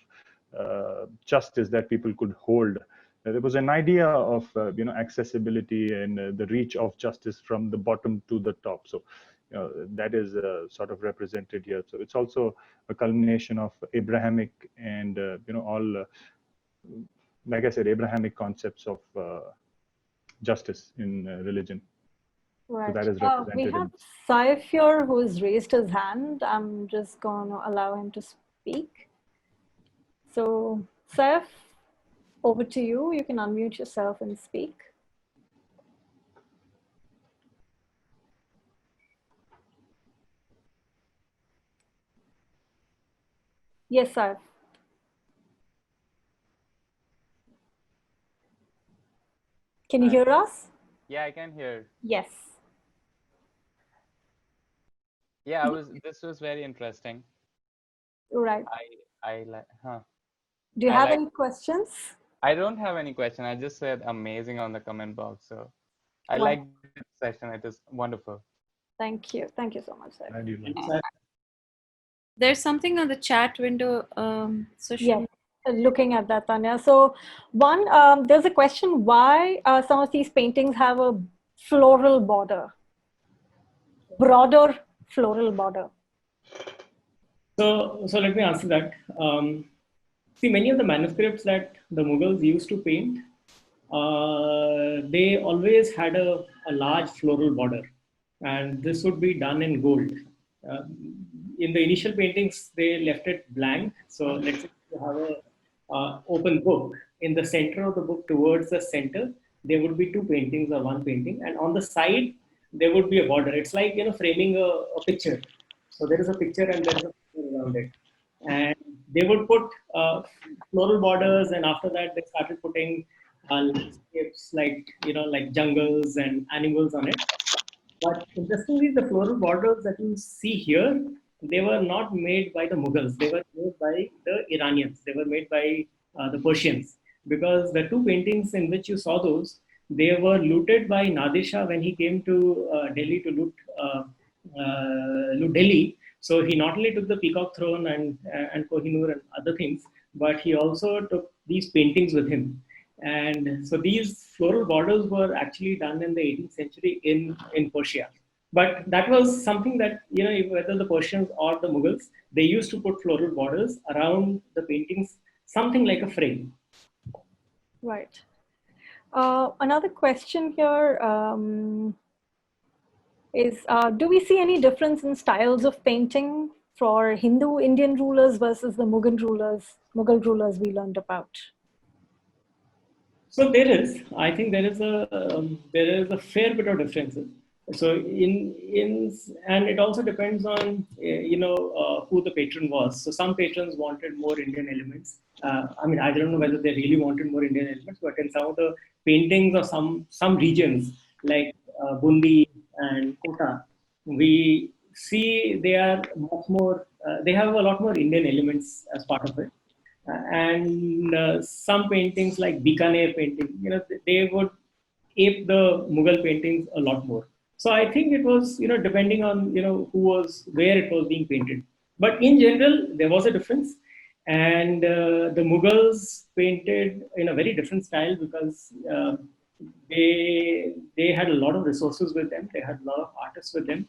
justice that people could hold. There was an idea of accessibility and the reach of justice from the bottom to the top. So that is sort of represented here. So it's also a culmination of Abrahamic and all, like I said, Abrahamic concepts of justice in religion. Right. So that is represented. We have Saif here who has raised his hand. I'm just going to allow him to speak. So Saif, over to you. You can unmute yourself and speak. Yes, Saif. Can you hear us? Yeah, I can hear. Yes. Yeah, this was very interesting. Right. I like, Do you have any questions? I don't have any question. I just said amazing on the comment box. So I like this session. It is wonderful. Thank you. Thank you so much, sir. There's something on the chat window. Yeah, looking at that, Tanya. So one, there's a question why some of these paintings have a floral border, broader floral border. So let me answer that. See, many of the manuscripts that the Mughals used to paint, they always had a large floral border, and this would be done in gold. In the initial paintings, they left it blank. So let's say you have a open book. In the center of the book, towards the center, there would be two paintings or one painting, and on the side there would be a border. It's like framing a picture. So there is a picture and there is a picture around it, and they would put floral borders, and after that they started putting landscapes like jungles and animals on it. But interestingly, the floral borders that you see here, they were not made by the Mughals. They were made by the Iranians. They were made by the Persians. Because the two paintings in which you saw those, they were looted by Nadir Shah when he came to Delhi to loot Delhi. So he not only took the Peacock Throne and Kohinoor and other things, but he also took these paintings with him. And so these floral borders were actually done in the 18th century in Persia. But that was something that, whether the Persians or the Mughals, they used to put floral borders around the paintings, something like a frame. Right. Another question here is, do we see any difference in styles of painting for Hindu Indian rulers versus the Mughal rulers we learned about? So there is, I think there is a fair bit of differences. So and it also depends on who the patron was. So some patrons wanted more Indian elements. I mean, I don't know whether they really wanted more Indian elements, but in some of the paintings of some regions like Bundi and Kota, we see they are much more. They have a lot more Indian elements as part of it. And some paintings like Bikaner painting, they would ape the Mughal paintings a lot more. So I think it was, depending on, where it was being painted. But in general, there was a difference. And the Mughals painted in a very different style because they had a lot of resources with them. They had a lot of artists with them,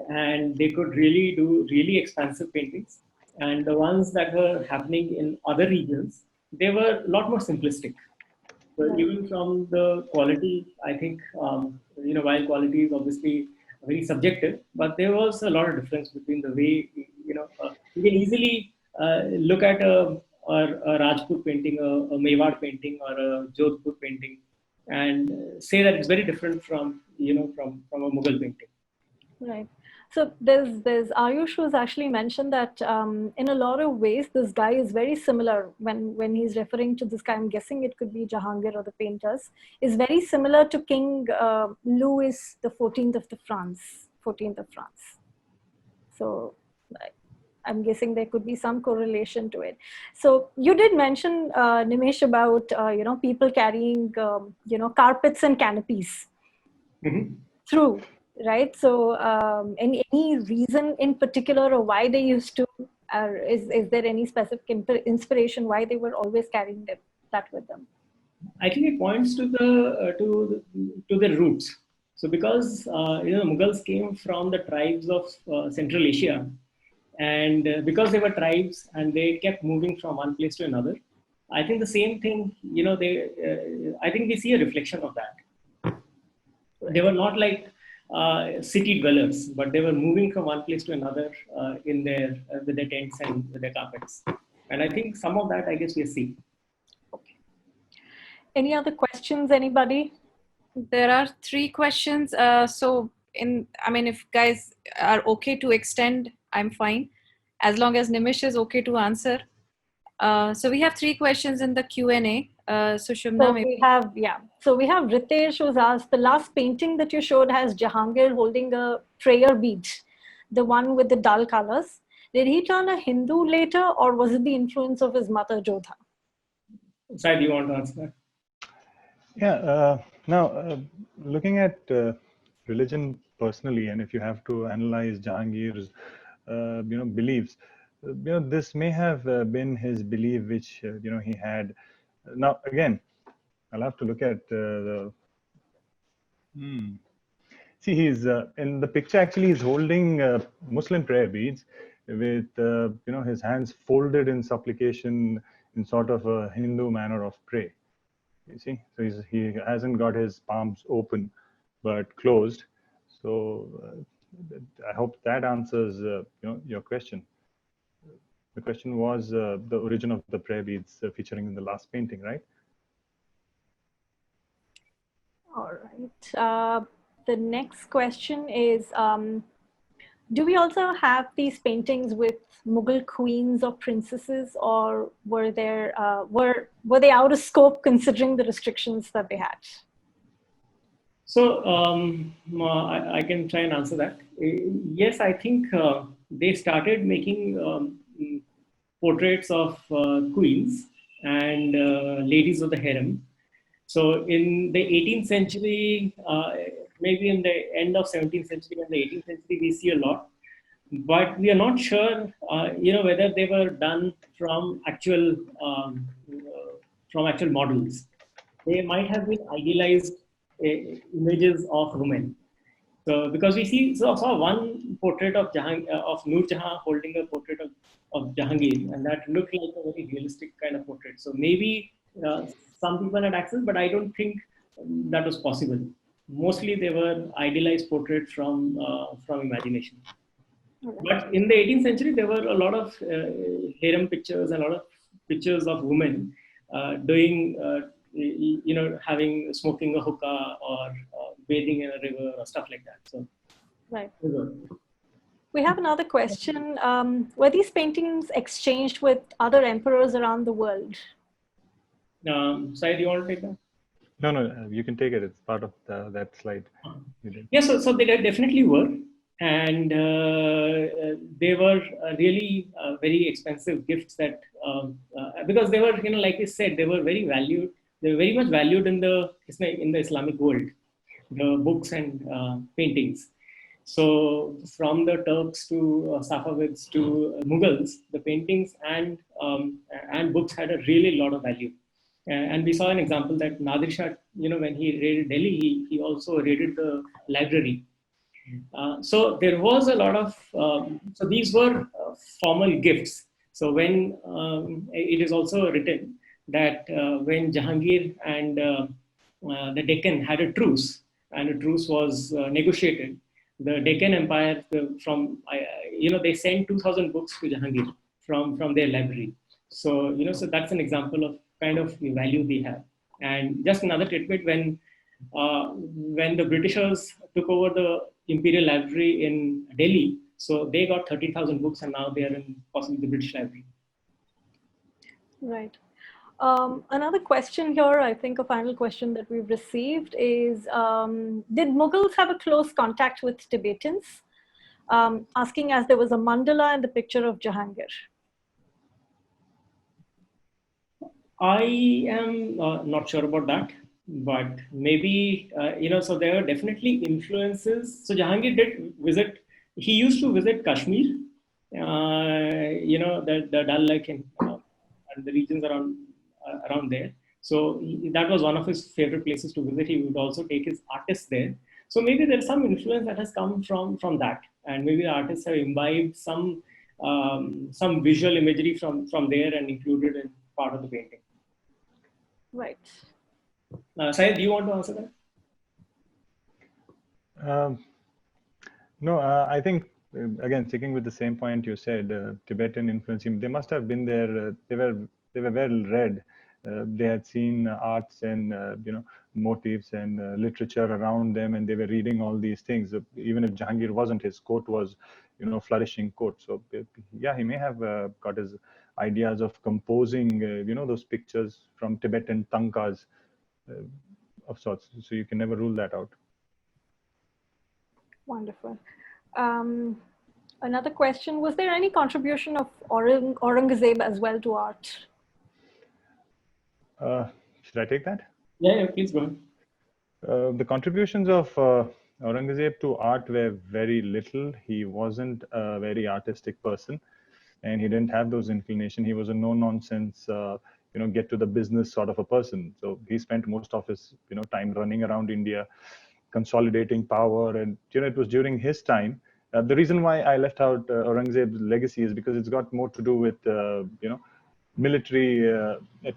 and they could really do really expansive paintings. And the ones that were happening in other regions, they were a lot more simplistic. So even from the quality, I think, while quality is obviously very subjective, but there was a lot of difference between the way, you can easily look at a Rajput painting, a Mewar painting, or a Jodhpur painting, and say that it's very different from a Mughal painting. Right. So there's Ayush who's actually mentioned that in a lot of ways this guy is very similar when he's referring to this guy. I'm guessing it could be Jahangir or the painters. Is very similar to King Louis the 14th of France. So I'm guessing there could be some correlation to it. So you did mention Nimish about people carrying carpets and canopies through. Right. So, any reason in particular, or why they used to? Is there any specific inspiration why they were always carrying that with them? I think it points to the roots. So because Mughals came from the tribes of Central Asia, and because they were tribes and they kept moving from one place to another, I think the same thing. I think we see a reflection of that. They were not like city dwellers, but they were moving from one place to another in their with their tents and with their carpets. And I think some of that, I guess, we are seeing. Okay. Any other questions, anybody? There are 3 questions. If guys are okay to extend, I'm fine. As long as Nimish is okay to answer. So we have 3 questions in the Q&A. So Shubhna, So we have Ritesh who's asked, the last painting that you showed has Jahangir holding a prayer bead, the one with the dull colors. Did he turn a Hindu later, or was it the influence of his mother Jodha? Syed, do you want to answer that? Yeah. Now, looking at religion personally, and if you have to analyze Jahangir's, beliefs, this may have been his belief, which he had. Now, again, I'll have to look at the. See, he's in the picture. Actually, he's holding Muslim prayer beads with his hands folded in supplication in sort of a Hindu manner of prayer. You see, so he hasn't got his palms open, but closed. So I hope that answers your question. The question was the origin of the prayer beads featuring in the last painting, right? All right. The next question is, do we also have these paintings with Mughal queens or princesses, or were they out of scope considering the restrictions that they had? So I can try and answer that. Yes, I think they started making portraits of queens and ladies of the harem. So in the 18th century, maybe in the end of 17th century and the 18th century, we see a lot. But we are not sure, whether they were done from actual models. They might have been idealized images of women. So because we saw one portrait of Noor Jahan holding a portrait of Jahangir, and that looked like a very realistic kind of portrait. So maybe some people had access, but I don't think that was possible. Mostly they were idealized portraits from imagination. But in the 18th century, there were a lot of harem pictures and a lot of pictures of women doing having smoking a hookah or bathing in a river or stuff like that. So, right. We have another question. Were these paintings exchanged with other emperors around the world? Syed, you want to take that? No, you can take it. It's part of that slide. Yeah, so they definitely were. And they were really very expensive gifts that, because they were, like we said, they were very valued. They were very much valued in the Islamic world, the books and paintings. So from the Turks to Safavids to Mughals, the paintings and books had a really lot of value. And we saw an example that Nadir Shah, when he raided Delhi, he also raided the library. So there was a lot of, so these were formal gifts. So when it is also written that when Jahangir and the Deccan had a truce, and a truce was negotiated, the Deccan Empire they sent 2,000 books to Jahangir from their library. So, so that's an example of kind of the value they have. And just another tidbit, when the Britishers took over the Imperial Library in Delhi, so they got 30,000 books, and now they are in possibly the British Library. Right. Another question here, I think a final question that we've received is, did Mughals have a close contact with Tibetans? Asking as there was a mandala and the picture of Jahangir. I am not sure about that, but maybe, so there are definitely influences. So Jahangir did visit, he used to visit Kashmir, the Dal Lake and the regions around there. So that was one of his favorite places to visit. He would also take his artists there. So maybe there's some influence that has come from that, and maybe the artists have imbibed some visual imagery from there and included in part of the painting. Right. Syed, do you want to answer that? No, I think, again, sticking with the same point you said, Tibetan influence, they must have been there. They were well read. They had seen arts and motifs and literature around them, and they were reading all these things. Even if Jahangir wasn't, his court was flourishing court. So yeah, he may have got his ideas of composing those pictures from Tibetan tankas of sorts. So you can never rule that out. Wonderful. Another question, was there any contribution of Aurangzeb as well to art? Should I take that? Yeah, please go ahead. The contributions of Aurangzeb to art were very little. He wasn't a very artistic person, and he didn't have those inclinations. He was a no-nonsense, get to the business sort of a person. So he spent most of his, time running around India, consolidating power, and it was during his time. The reason why I left out Aurangzeb's legacy is because it's got more to do with, military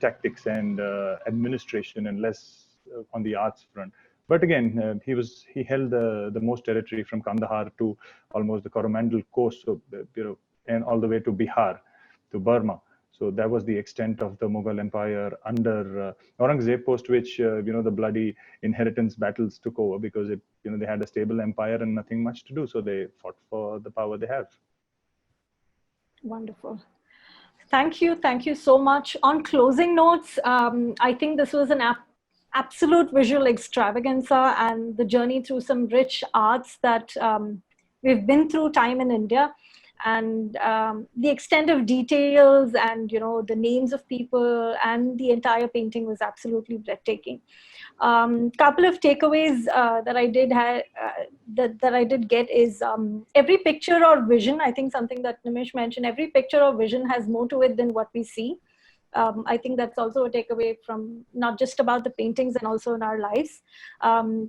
tactics and administration, and less on the arts front. But again, he held the most territory from Kandahar to almost the Coromandel coast, so and all the way to Bihar, to Burma. So that was the extent of the Mughal Empire under Aurangzeb, post which the bloody inheritance battles took over, because they had a stable empire and nothing much to do, so they fought for the power they have. Wonderful. Thank you so much. On closing notes, I think this was an absolute visual extravaganza, and the journey through some rich arts that we've been through time in India, and the extent of details and the names of people and the entire painting was absolutely breathtaking. Couple of takeaways that I did get is every picture or vision, I think something that Nimish mentioned, every picture or vision has more to it than what we see. I think that's also a takeaway from not just about the paintings and also in our lives.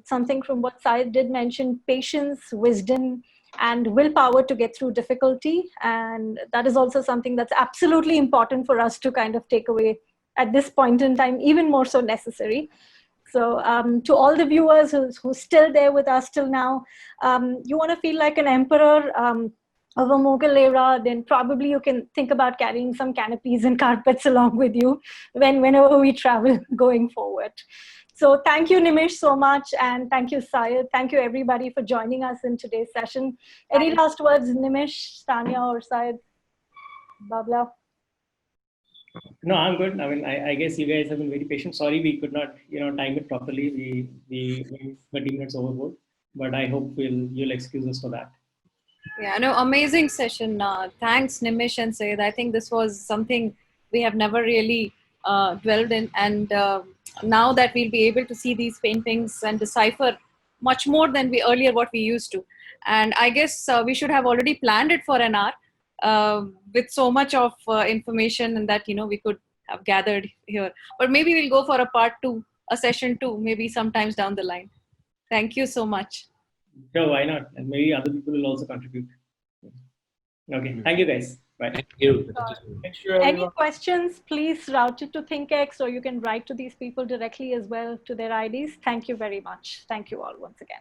Something from what Syed did mention, patience, wisdom, and willpower to get through difficulty. And that is also something that's absolutely important for us to kind of take away at this point in time, even more so necessary. So to all the viewers who's still there with us till now, you want to feel like an emperor, of a Mughal era, then probably you can think about carrying some canopies and carpets along with you whenever we travel going forward. So thank you, Nimish, so much. And thank you, Syed. Thank you, everybody, for joining us in today's session. Any last words, Nimish, Tanya, or Syed? Babla? No, I'm good. I mean, I guess you guys have been very patient. Sorry, we could not, time it properly. We went 30 minutes overboard, but I hope you'll excuse us for that. Yeah, no, amazing session. Thanks, Nimish and Syed. I think this was something we have never really dwelled in. And now that we'll be able to see these paintings and decipher much more than we earlier what we used to. And I guess we should have already planned it for an hour with so much of information and that, we could have gathered here. But maybe we'll go for a part 2, a session 2, maybe sometimes down the line. Thank you so much. Sure, why not? And maybe other people will also contribute. Okay, thank you guys. Bye. Thank you. Thank you, Any everyone. questions, please route it to ThinkX, or you can write to these people directly as well to their IDs. Thank you very much. Thank you all once again.